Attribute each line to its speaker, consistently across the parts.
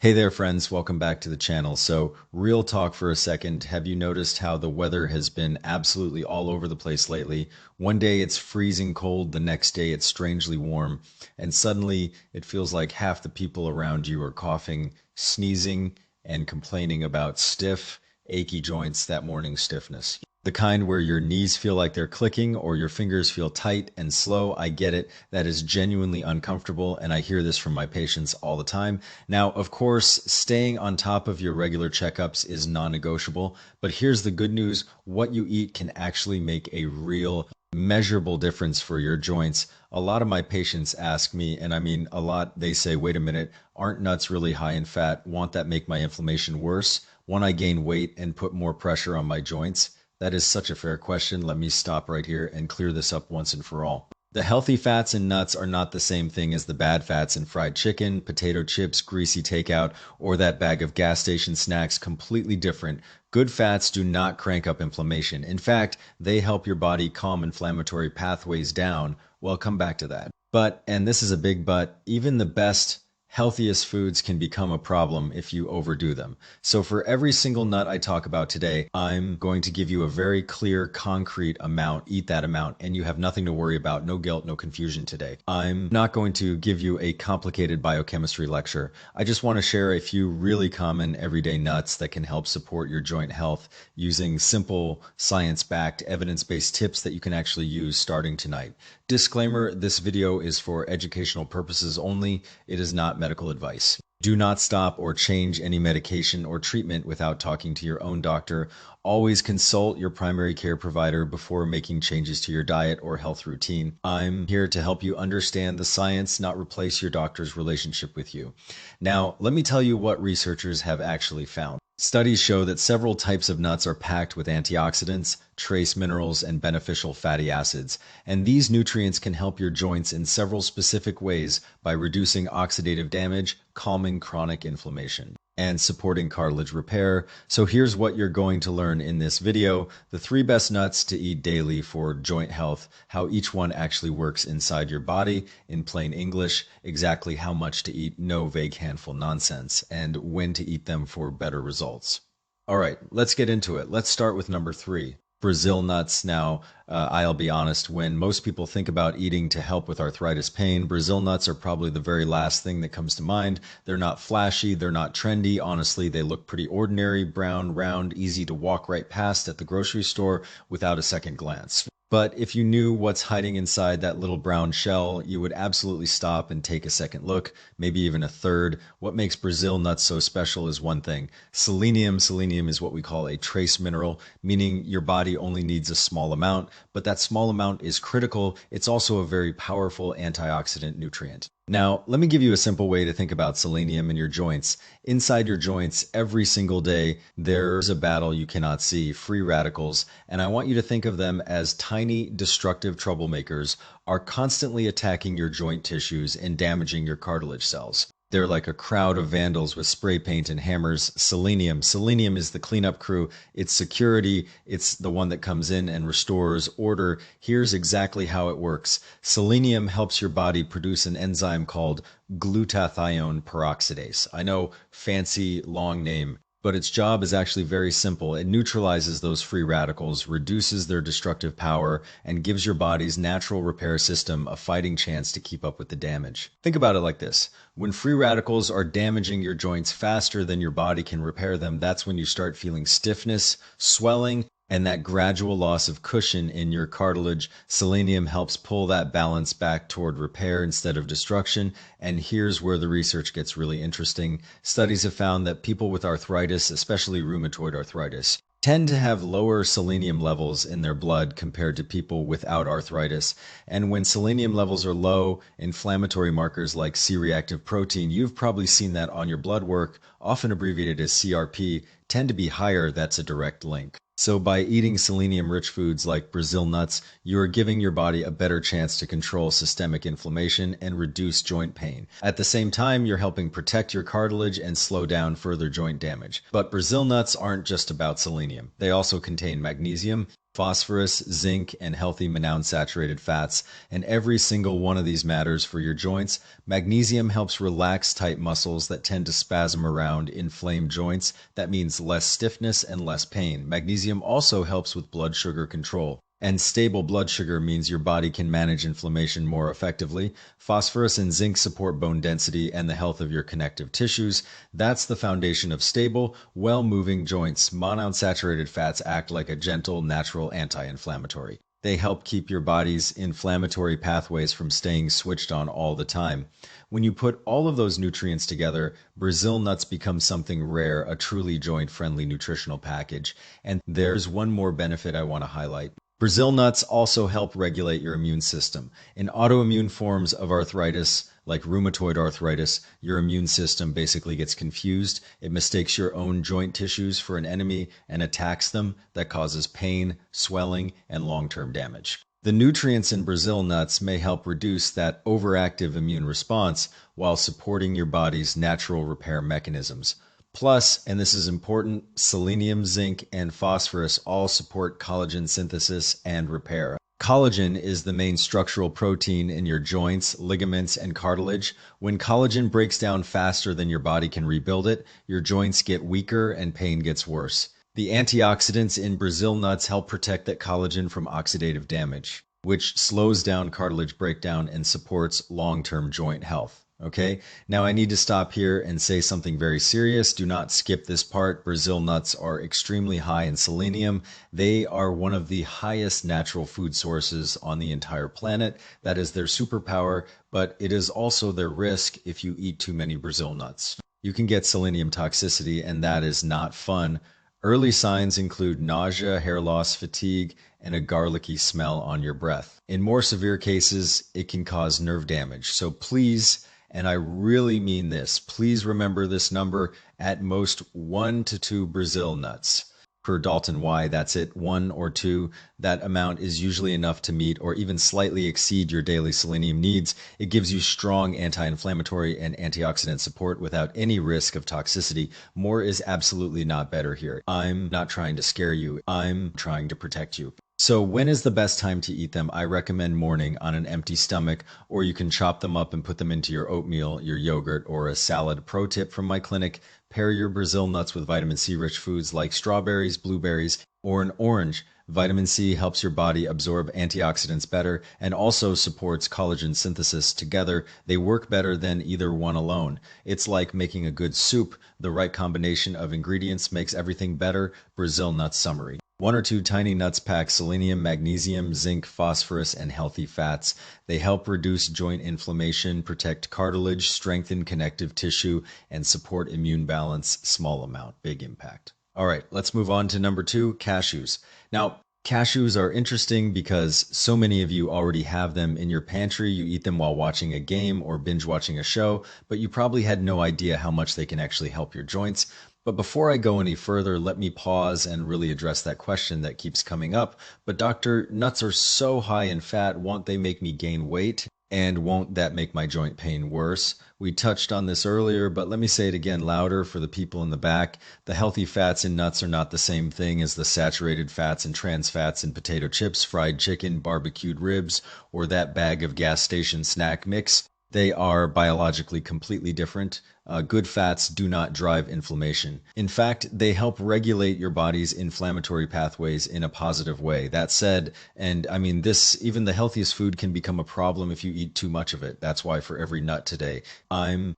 Speaker 1: Hey there, friends. Welcome back to the channel. So, real talk for a second. Have you noticed how the weather has been absolutely all over the place lately? One day it's freezing cold, the next day it's strangely warm, and suddenly it feels like half the people around you are coughing, sneezing, and complaining about stiff, achy joints, that morning stiffness. The kind where your knees feel like they're clicking or your fingers feel tight and slow. I get it. That is genuinely uncomfortable, and I hear this from my patients all the time. Now, of course, staying on top of your regular checkups is non-negotiable, but here's the good news. What you eat can actually make a real measurable difference for your joints. A lot of my patients ask me, and I mean a lot, they say, wait a minute, aren't nuts really high in fat? Won't that make my inflammation worse? Won't I gain weight and put more pressure on my joints? That is such a fair question. Let me stop right here and clear this up once and for all. The healthy fats in nuts are not the same thing as the bad fats in fried chicken, potato chips, greasy takeout, or that bag of gas station snacks. Completely different. Good fats do not crank up inflammation. In fact, they help your body calm inflammatory pathways down. Well, come back to that. But, and this is a big but, even the best healthiest foods can become a problem if you overdo them. So for every single nut I talk about today, I'm going to give you a very clear, concrete amount. Eat that amount, and you have nothing to worry about. No guilt, no confusion today. I'm not going to give you a complicated biochemistry lecture. I just want to share a few really common everyday nuts that can help support your joint health using simple, science-backed, evidence-based tips that you can actually use starting tonight. Disclaimer, this video is for educational purposes only. It is not medical advice. Do not stop or change any medication or treatment without talking to your own doctor. Always consult your primary care provider before making changes to your diet or health routine. I'm here to help you understand the science, not replace your doctor's relationship with you. Now, let me tell you what researchers have actually found. Studies show that several types of nuts are packed with antioxidants, trace minerals, and beneficial fatty acids, and these nutrients can help your joints in several specific ways by reducing oxidative damage, calming chronic inflammation, and supporting cartilage repair. So here's what you're going to learn in this video: the 3 best nuts to eat daily for joint health, how each one actually works inside your body, in plain English, exactly how much to eat, no vague handful nonsense, and when to eat them for better results. All right, let's get into it. Let's start with number 3. Brazil nuts. Now, I'll be honest, when most people think about eating to help with arthritis pain, Brazil nuts are probably the very last thing that comes to mind. They're not flashy, they're not trendy. Honestly, they look pretty ordinary, brown, round, easy to walk right past at the grocery store without a second glance. But if you knew what's hiding inside that little brown shell, you would absolutely stop and take a second look, maybe even a third. What makes Brazil nuts so special is one thing: selenium. Selenium is what we call a trace mineral, meaning your body only needs a small amount, but that small amount is critical. It's also a very powerful antioxidant nutrient. Now, let me give you a simple way to think about selenium in your joints. Inside your joints, every single day, there's a battle you cannot see: free radicals. And I want you to think of them as tiny, destructive troublemakers are constantly attacking your joint tissues and damaging your cartilage cells. They're like a crowd of vandals with spray paint and hammers. Selenium. Selenium is the cleanup crew. It's security. It's the one that comes in and restores order. Here's exactly how it works. Selenium helps your body produce an enzyme called glutathione peroxidase. I know, fancy, long name, but its job is actually very simple. It neutralizes those free radicals, reduces their destructive power, and gives your body's natural repair system a fighting chance to keep up with the damage. Think about it like this: when free radicals are damaging your joints faster than your body can repair them, that's when you start feeling stiffness, swelling, and that gradual loss of cushion in your cartilage. Selenium helps pull that balance back toward repair instead of destruction. And here's where the research gets really interesting. Studies have found that people with arthritis, especially rheumatoid arthritis, tend to have lower selenium levels in their blood compared to people without arthritis. And when selenium levels are low, inflammatory markers like C-reactive protein, you've probably seen that on your blood work, often abbreviated as CRP, tend to be higher. That's a direct link. So by eating selenium-rich foods like Brazil nuts, you are giving your body a better chance to control systemic inflammation and reduce joint pain. At the same time, you're helping protect your cartilage and slow down further joint damage. But Brazil nuts aren't just about selenium. They also contain magnesium, phosphorus, zinc, and healthy monounsaturated fats, and every single one of these matters for your joints. Magnesium helps relax tight muscles that tend to spasm around inflamed joints. That means less stiffness and less pain. Magnesium also helps with blood sugar control. And stable blood sugar means your body can manage inflammation more effectively. Phosphorus and zinc support bone density and the health of your connective tissues. That's the foundation of stable, well-moving joints. Monounsaturated fats act like a gentle, natural anti-inflammatory. They help keep your body's inflammatory pathways from staying switched on all the time. When you put all of those nutrients together, Brazil nuts become something rare, a truly joint-friendly nutritional package. And there's one more benefit I want to highlight. Brazil nuts also help regulate your immune system. In autoimmune forms of arthritis, like rheumatoid arthritis, your immune system basically gets confused. It mistakes your own joint tissues for an enemy and attacks them. That causes pain, swelling, and long-term damage. The nutrients in Brazil nuts may help reduce that overactive immune response while supporting your body's natural repair mechanisms. Plus, and this is important, selenium, zinc, and phosphorus all support collagen synthesis and repair. Collagen is the main structural protein in your joints, ligaments, and cartilage. When collagen breaks down faster than your body can rebuild it, your joints get weaker and pain gets worse. The antioxidants in Brazil nuts help protect that collagen from oxidative damage, which slows down cartilage breakdown and supports long-term joint health. Okay, now I need to stop here and say something very serious. Do not skip this part. Brazil nuts are extremely high in selenium. They are one of the highest natural food sources on the entire planet. That is their superpower, but it is also their risk if you eat too many Brazil nuts. You can get selenium toxicity, and that is not fun. Early signs include nausea, hair loss, fatigue, and a garlicky smell on your breath. In more severe cases, it can cause nerve damage. So please, and I really mean this, please remember this number: at most 1 to 2 Brazil nuts per Dalton Y. That's it, 1 or 2. That amount is usually enough to meet or even slightly exceed your daily selenium needs. It gives you strong anti-inflammatory and antioxidant support without any risk of toxicity. More is absolutely not better here. I'm not trying to scare you. I'm trying to protect you. So when is the best time to eat them? I recommend morning on an empty stomach, or you can chop them up and put them into your oatmeal, your yogurt, or a salad. Pro tip from my clinic: pair your Brazil nuts with vitamin C rich foods like strawberries, blueberries, or an orange. Vitamin C helps your body absorb antioxidants better and also supports collagen synthesis. Together, they work better than either one alone. It's like making a good soup. The right combination of ingredients makes everything better. Brazil nuts summary: 1 or 2 tiny nuts pack selenium, magnesium, zinc, phosphorus, and healthy fats. They help reduce joint inflammation, protect cartilage, strengthen connective tissue, and support immune balance. Small amount, big impact. All right, let's move on to number 2, cashews. Now, cashews are interesting because so many of you already have them in your pantry. You eat them while watching a game or binge watching a show, but you probably had no idea how much they can actually help your joints. But before I go any further, let me pause and really address that question that keeps coming up. But doctor, nuts are so high in fat, won't they make me gain weight? And won't that make my joint pain worse? We touched on this earlier, but let me say it again louder for the people in the back. The healthy fats in nuts are not the same thing as the saturated fats and trans fats in potato chips, fried chicken, barbecued ribs, or that bag of gas station snack mix. They are biologically completely different. Good fats do not drive inflammation. In fact, they help regulate your body's inflammatory pathways in a positive way. That said, and I mean this, even the healthiest food can become a problem if you eat too much of it. That's why for every nut today, I'm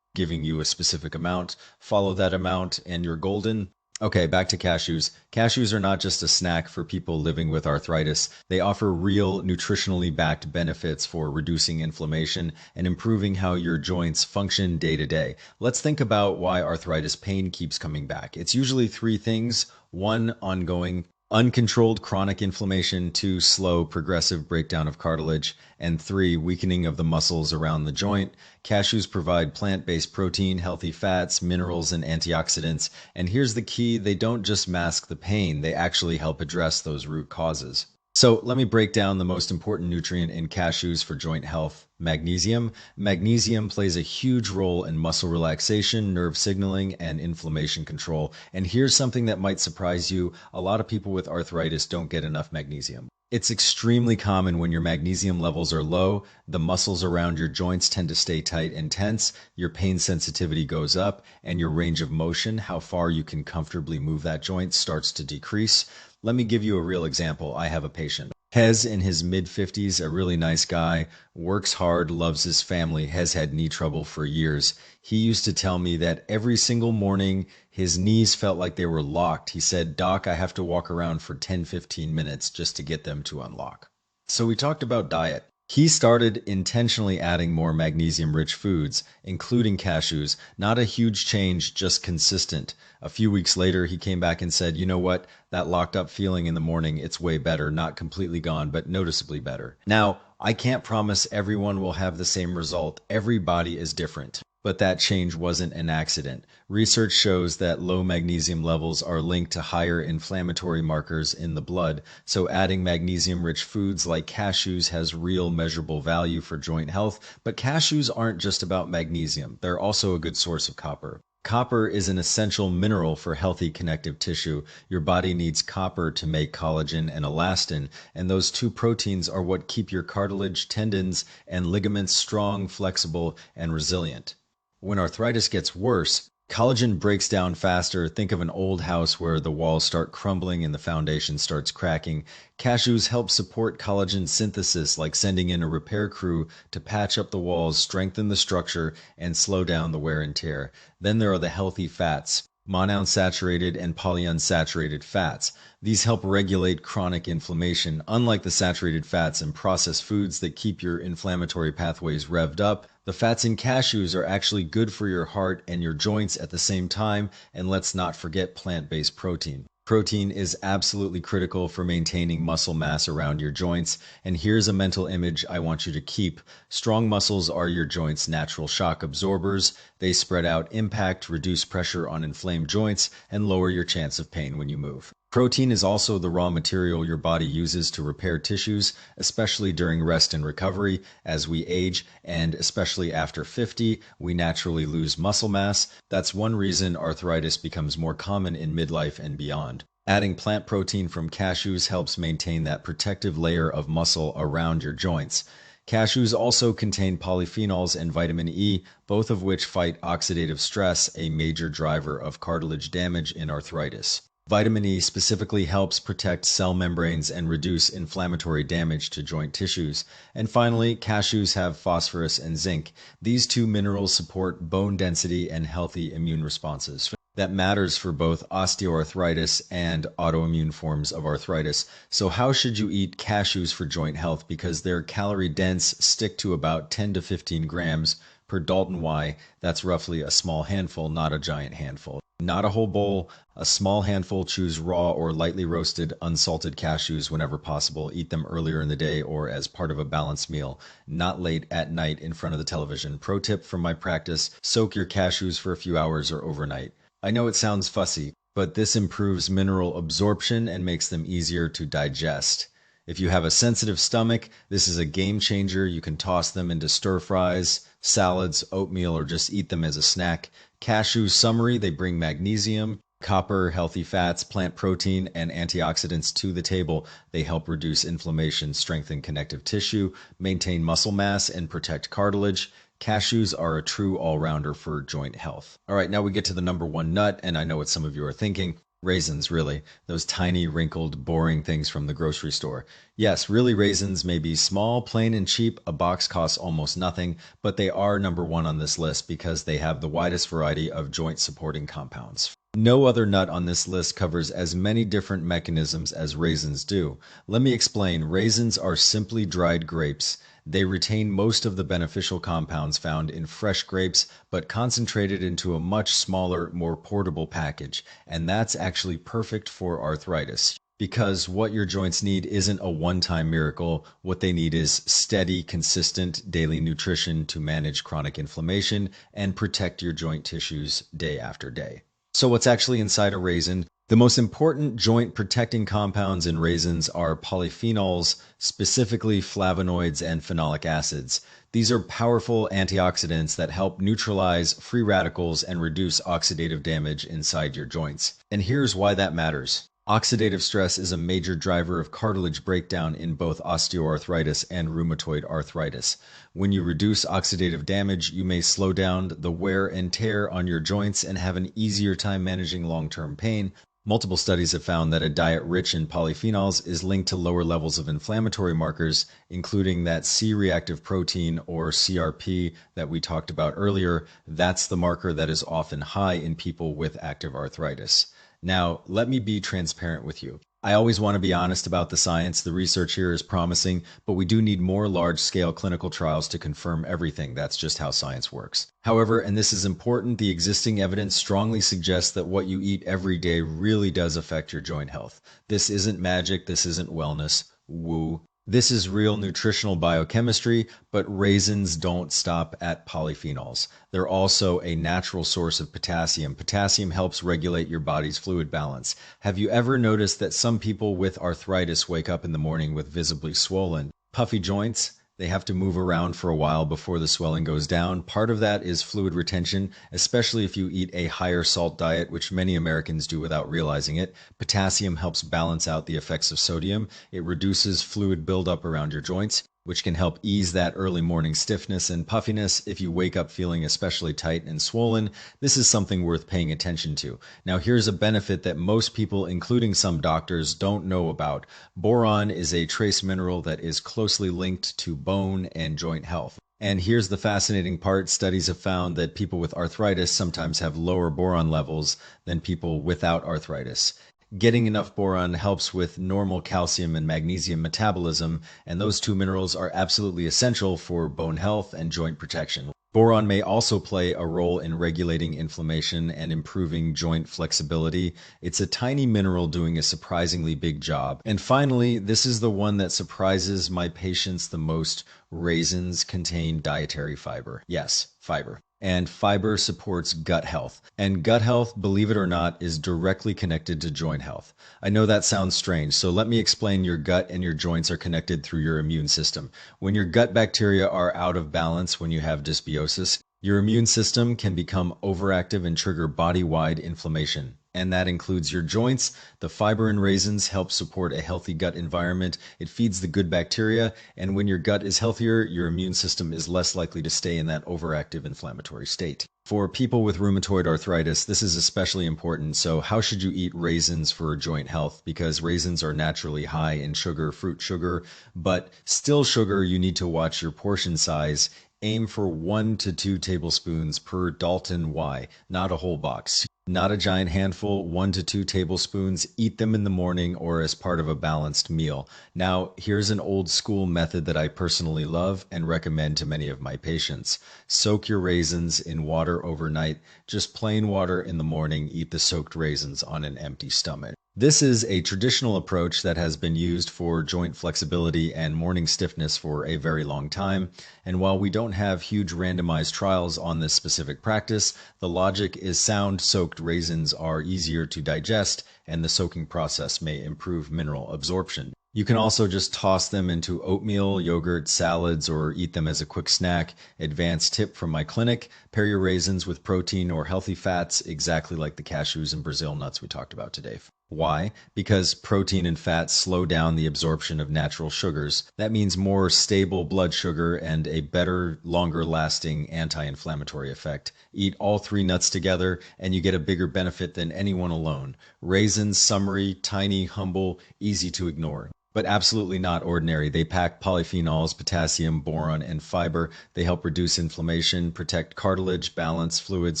Speaker 1: giving you a specific amount. Follow that amount and you're golden. Okay, back to cashews. Cashews are not just a snack for people living with arthritis. They offer real, nutritionally backed benefits for reducing inflammation and improving how your joints function day to day. Let's think about why arthritis pain keeps coming back. It's usually 3 things. 1, ongoing uncontrolled chronic inflammation. 2, slow progressive breakdown of cartilage. And 3, weakening of the muscles around the joint. Cashews provide plant-based protein, healthy fats, minerals, and antioxidants. And here's the key: they don't just mask the pain, they actually help address those root causes. So let me break down the most important nutrient in cashews for joint health, magnesium. Magnesium plays a huge role in muscle relaxation, nerve signaling, and inflammation control. And here's something that might surprise you. A lot of people with arthritis don't get enough magnesium. It's extremely common when your magnesium levels are low. The muscles around your joints tend to stay tight and tense, your pain sensitivity goes up, and your range of motion, how far you can comfortably move that joint, starts to decrease. Let me give you a real example. I have a patient. Hez in his mid 50s, a really nice guy, works hard, loves his family, has had knee trouble for years. He used to tell me that every single morning his knees felt like they were locked. He said, "Doc, I have to walk around for 10-15 minutes just to get them to unlock." So we talked about diet. He started intentionally adding more magnesium rich foods, including cashews. Not a huge change, just consistent. A few weeks later, he came back and said, "You know what? That locked up feeling in the morning, it's way better. Not completely gone, but noticeably better." Now, I can't promise everyone will have the same result. Every body is different. But that change wasn't an accident. Research shows that low magnesium levels are linked to higher inflammatory markers in the blood, so adding magnesium-rich foods like cashews has real measurable value for joint health. But cashews aren't just about magnesium. They're also a good source of copper. Copper is an essential mineral for healthy connective tissue. Your body needs copper to make collagen and elastin, and those two proteins are what keep your cartilage, tendons, and ligaments strong, flexible, and resilient. When arthritis gets worse, collagen breaks down faster. Think of an old house where the walls start crumbling and the foundation starts cracking. Cashews help support collagen synthesis, like sending in a repair crew to patch up the walls, strengthen the structure, and slow down the wear and tear. Then there are the healthy fats, monounsaturated and polyunsaturated fats. These help regulate chronic inflammation. Unlike the saturated fats and processed foods that keep your inflammatory pathways revved up, the fats in cashews are actually good for your heart and your joints at the same time. And let's not forget plant-based protein. Protein is absolutely critical for maintaining muscle mass around your joints. And here's a mental image I want you to keep. Strong muscles are your joints' natural shock absorbers. They spread out impact, reduce pressure on inflamed joints, and lower your chance of pain when you move. Protein is also the raw material your body uses to repair tissues, especially during rest and recovery. As we age, and especially after 50, we naturally lose muscle mass. That's one reason arthritis becomes more common in midlife and beyond. Adding plant protein from cashews helps maintain that protective layer of muscle around your joints. Cashews also contain polyphenols and vitamin E, both of which fight oxidative stress, a major driver of cartilage damage in arthritis. Vitamin E specifically helps protect cell membranes and reduce inflammatory damage to joint tissues. And finally, cashews have phosphorus and zinc. These two minerals support bone density and healthy immune responses. That matters for both osteoarthritis and autoimmune forms of arthritis. So how should you eat cashews for joint health? Because they're calorie dense, stick to about 10 to 15 grams per Dalton Y. That's roughly a small handful, not a giant handful. Not a whole bowl, a small handful. Choose raw or lightly roasted, unsalted cashews whenever possible. Eat them earlier in the day or as part of a balanced meal, not late at night in front of the television. Pro tip from my practice, soak your cashews for a few hours or overnight. I know it sounds fussy, but this improves mineral absorption and makes them easier to digest. If you have a sensitive stomach, this is a game changer. You can toss them into stir fries, salads, oatmeal, or just eat them as a snack. Cashews summary, they bring magnesium, copper, healthy fats, plant protein, and antioxidants to the table. They help reduce inflammation, strengthen connective tissue, maintain muscle mass, and protect cartilage. Cashews are a true all-rounder for joint health. All right, now we get to the number one nut, and I know what some of you are thinking. Raisins, really. Those tiny, wrinkled, boring things from the grocery store. Yes, really, raisins may be small, plain, and cheap. A box costs almost nothing, but they are number one on this list because they have the widest variety of joint-supporting compounds. No other nut on this list covers as many different mechanisms as raisins do. Let me explain. Raisins are simply dried grapes. They retain most of the beneficial compounds found in fresh grapes, but concentrated into a much smaller, more portable package. And that's actually perfect for arthritis. Because what your joints need isn't a one-time miracle. What they need is steady, consistent daily nutrition to manage chronic inflammation and protect your joint tissues day after day. So what's actually inside a raisin? The most important joint protecting compounds in raisins are polyphenols, specifically flavonoids and phenolic acids. These are powerful antioxidants that help neutralize free radicals and reduce oxidative damage inside your joints. And here's why that matters. Oxidative stress is a major driver of cartilage breakdown in both osteoarthritis and rheumatoid arthritis. When you reduce oxidative damage, you may slow down the wear and tear on your joints and have an easier time managing long-term pain. Multiple studies have found that a diet rich in polyphenols is linked to lower levels of inflammatory markers, including that C-reactive protein or CRP that we talked about earlier. That's the marker that is often high in people with active arthritis. Now, let me be transparent with you. I always want to be honest about the science. The research here is promising, but we do need more large-scale clinical trials to confirm everything. That's just how science works. However, and this is important, the existing evidence strongly suggests that what you eat every day really does affect your joint health. This isn't magic. This isn't wellness. Woo. This is real nutritional biochemistry, but raisins don't stop at polyphenols. They're also a natural source of potassium. Potassium helps regulate your body's fluid balance. Have you ever noticed that some people with arthritis wake up in the morning with visibly swollen, puffy joints? They have to move around for a while before the swelling goes down. Part of that is fluid retention, especially if you eat a higher salt diet, which many Americans do without realizing it. Potassium helps balance out the effects of sodium. It reduces fluid buildup around your joints, which can help ease that early morning stiffness and puffiness. If you wake up feeling especially tight and swollen, this is something worth paying attention to. Now, here's a benefit that most people, including some doctors, don't know about. Boron is a trace mineral that is closely linked to bone and joint health. And here's the fascinating part. Studies have found that people with arthritis sometimes have lower boron levels than people without arthritis. Getting enough boron helps with normal calcium and magnesium metabolism, and those two minerals are absolutely essential for bone health and joint protection. Boron may also play a role in regulating inflammation and improving joint flexibility. It's a tiny mineral doing a surprisingly big job. And finally, this is the one that surprises my patients the most. Raisins contain dietary fiber. Yes, fiber. And fiber supports gut health. And gut health, believe it or not, is directly connected to joint health. I know that sounds strange, so let me explain. Your gut and your joints are connected through your immune system. When your gut bacteria are out of balance, when you have dysbiosis, your immune system can become overactive and trigger body-wide inflammation. And that includes your joints. The fiber in raisins helps support a healthy gut environment. It feeds the good bacteria, and when your gut is healthier, your immune system is less likely to stay in that overactive inflammatory state. For people with rheumatoid arthritis, this is especially important. So how should you eat raisins for joint health? Because raisins are naturally high in sugar, fruit sugar, but still sugar, you need to watch your portion size. Aim for 1 to 2 tablespoons per Dalton Y, not a whole box. Not a giant handful, 1 to 2 tablespoons. Eat them in the morning or as part of a balanced meal. Now, here's an old school method that I personally love and recommend to many of my patients. Soak your raisins in water overnight. Just plain water in the morning. Eat the soaked raisins on an empty stomach. This is a traditional approach that has been used for joint flexibility and morning stiffness for a very long time. And while we don't have huge randomized trials on this specific practice, the logic is sound. Soaked raisins are easier to digest, and the soaking process may improve mineral absorption. You can also just toss them into oatmeal, yogurt, salads, or eat them as a quick snack. Advanced tip from my clinic: pair your raisins with protein or healthy fats, exactly like the cashews and Brazil nuts we talked about today. Why? Because protein and fat slow down the absorption of natural sugars. That means more stable blood sugar and a better, longer lasting anti-inflammatory effect. Eat all 3 nuts together and you get a bigger benefit than any one alone. Raisins, summery, tiny, humble, easy to ignore. But absolutely not ordinary. They pack polyphenols, potassium, boron, and fiber. They help reduce inflammation, protect cartilage, balance fluids,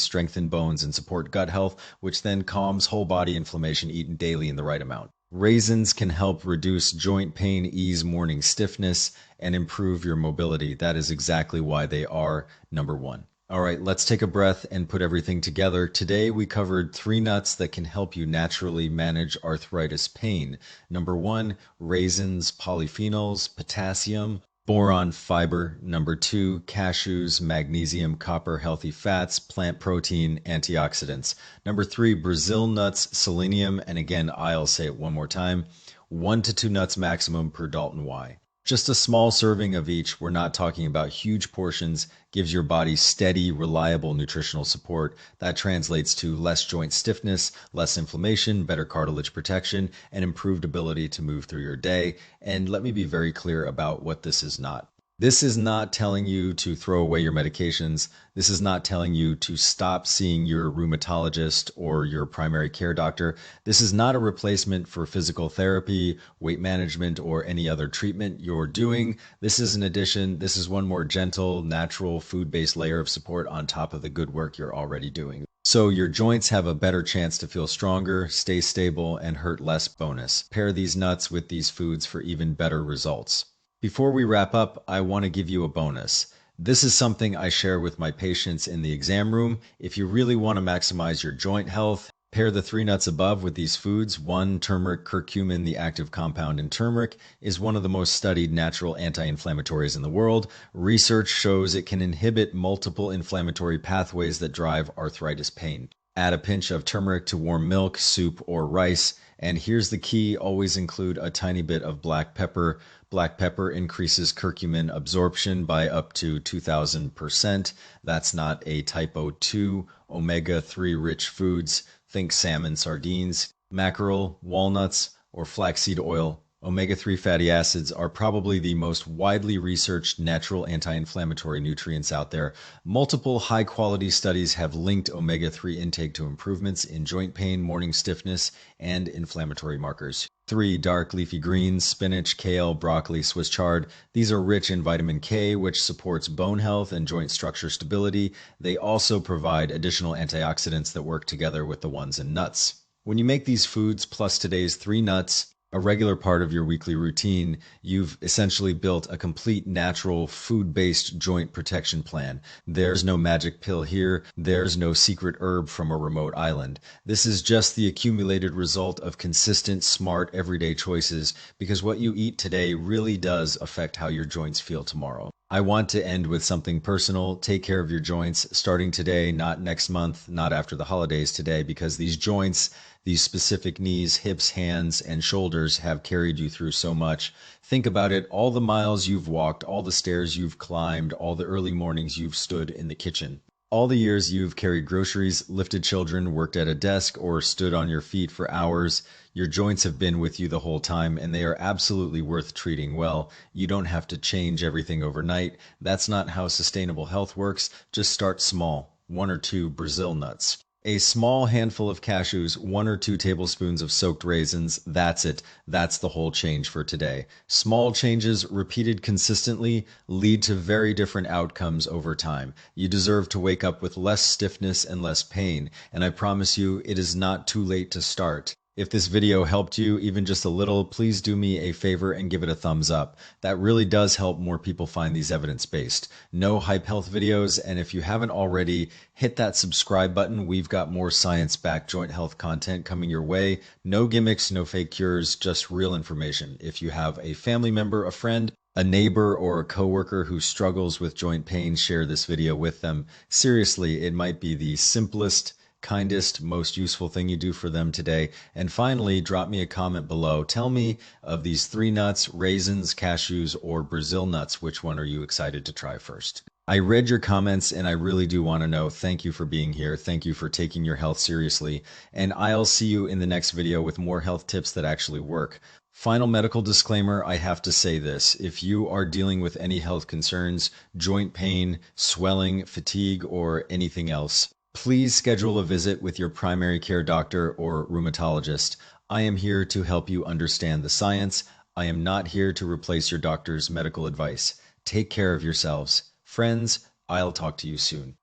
Speaker 1: strengthen bones, and support gut health, which then calms whole body inflammation eaten daily in the right amount. Raisins can help reduce joint pain, ease morning stiffness, and improve your mobility. That is exactly why they are number 1. All right, let's take a breath and put everything together. Today we covered 3 nuts that can help you naturally manage arthritis pain. Number 1, raisins, polyphenols, potassium. Boron, fiber. Number 2, cashews, magnesium, copper, healthy fats, plant protein, antioxidants. Number 3, Brazil nuts, selenium, and again, I'll say it one more time, 1 to 2 nuts maximum per Dalton Y. Just a small serving of each, we're not talking about huge portions, gives your body steady, reliable nutritional support. That translates to less joint stiffness, less inflammation, better cartilage protection, and improved ability to move through your day. And let me be very clear about what this is not. This is not telling you to throw away your medications. This is not telling you to stop seeing your rheumatologist or your primary care doctor. This is not a replacement for physical therapy, weight management, or any other treatment you're doing. This is an addition. This is one more gentle, natural, food-based layer of support on top of the good work you're already doing. So your joints have a better chance to feel stronger, stay stable, and hurt less. Bonus. Pair these nuts with these foods for even better results. Before we wrap up, I want to give you a bonus. This is something I share with my patients in the exam room. If you really want to maximize your joint health, pair the 3 nuts above with these foods. 1, turmeric. Curcumin, the active compound in turmeric, is one of the most studied natural anti-inflammatories in the world. Research shows it can inhibit multiple inflammatory pathways that drive arthritis pain. Add a pinch of turmeric to warm milk, soup, or rice. And here's the key, always include a tiny bit of black pepper. Black pepper increases curcumin absorption by up to 2,000%. That's not a typo 2. Omega-3 rich foods, think salmon, sardines, mackerel, walnuts, or flaxseed oil. Omega-3 fatty acids are probably the most widely researched natural anti-inflammatory nutrients out there. Multiple high-quality studies have linked omega-3 intake to improvements in joint pain, morning stiffness, and inflammatory markers. 3, dark leafy greens, spinach, kale, broccoli, Swiss chard. These are rich in vitamin K, which supports bone health and joint structure stability. They also provide additional antioxidants that work together with the ones in nuts. When you make these foods plus today's 3 nuts a regular part of your weekly routine, you've essentially built a complete natural food-based joint protection plan. There's no magic pill here. There's no secret herb from a remote island. This is just the accumulated result of consistent, smart, everyday choices, because what you eat today really does affect how your joints feel tomorrow. I want to end with something personal. Take care of your joints starting today, not next month, not after the holidays, today, because these joints, these specific knees, hips, hands, and shoulders have carried you through so much. Think about it, all the miles you've walked, all the stairs you've climbed, all the early mornings you've stood in the kitchen. All the years you've carried groceries, lifted children, worked at a desk, or stood on your feet for hours. Your joints have been with you the whole time, and they are absolutely worth treating well. You don't have to change everything overnight. That's not how sustainable health works. Just start small. 1 or 2 Brazil nuts. A small handful of cashews, 1 or 2 tablespoons of soaked raisins. That's it. That's the whole change for today. Small changes repeated consistently lead to very different outcomes over time. You deserve to wake up with less stiffness and less pain, and I promise you it is not too late to start. If this video helped you even just a little, please do me a favor and give it a thumbs up. That really does help more people find these evidence-based. No hype health videos, and if you haven't already, hit that subscribe button. We've got more science-backed joint health content coming your way. No gimmicks, no fake cures, just real information. If you have a family member, a friend, a neighbor, or a coworker who struggles with joint pain, share this video with them. Seriously, it might be the simplest, kindest, most useful thing you do for them today. And finally, drop me a comment below. Tell me of these 3 nuts, raisins, cashews, or Brazil nuts, which one are you excited to try first? I read your comments and I really do want to know. Thank you for being here. Thank you for taking your health seriously. And I'll see you in the next video with more health tips that actually work. Final medical disclaimer, I have to say this. If you are dealing with any health concerns, joint pain, swelling, fatigue, or anything else, please schedule a visit with your primary care doctor or rheumatologist. I am here to help you understand the science. I am not here to replace your doctor's medical advice. Take care of yourselves. Friends, I'll talk to you soon.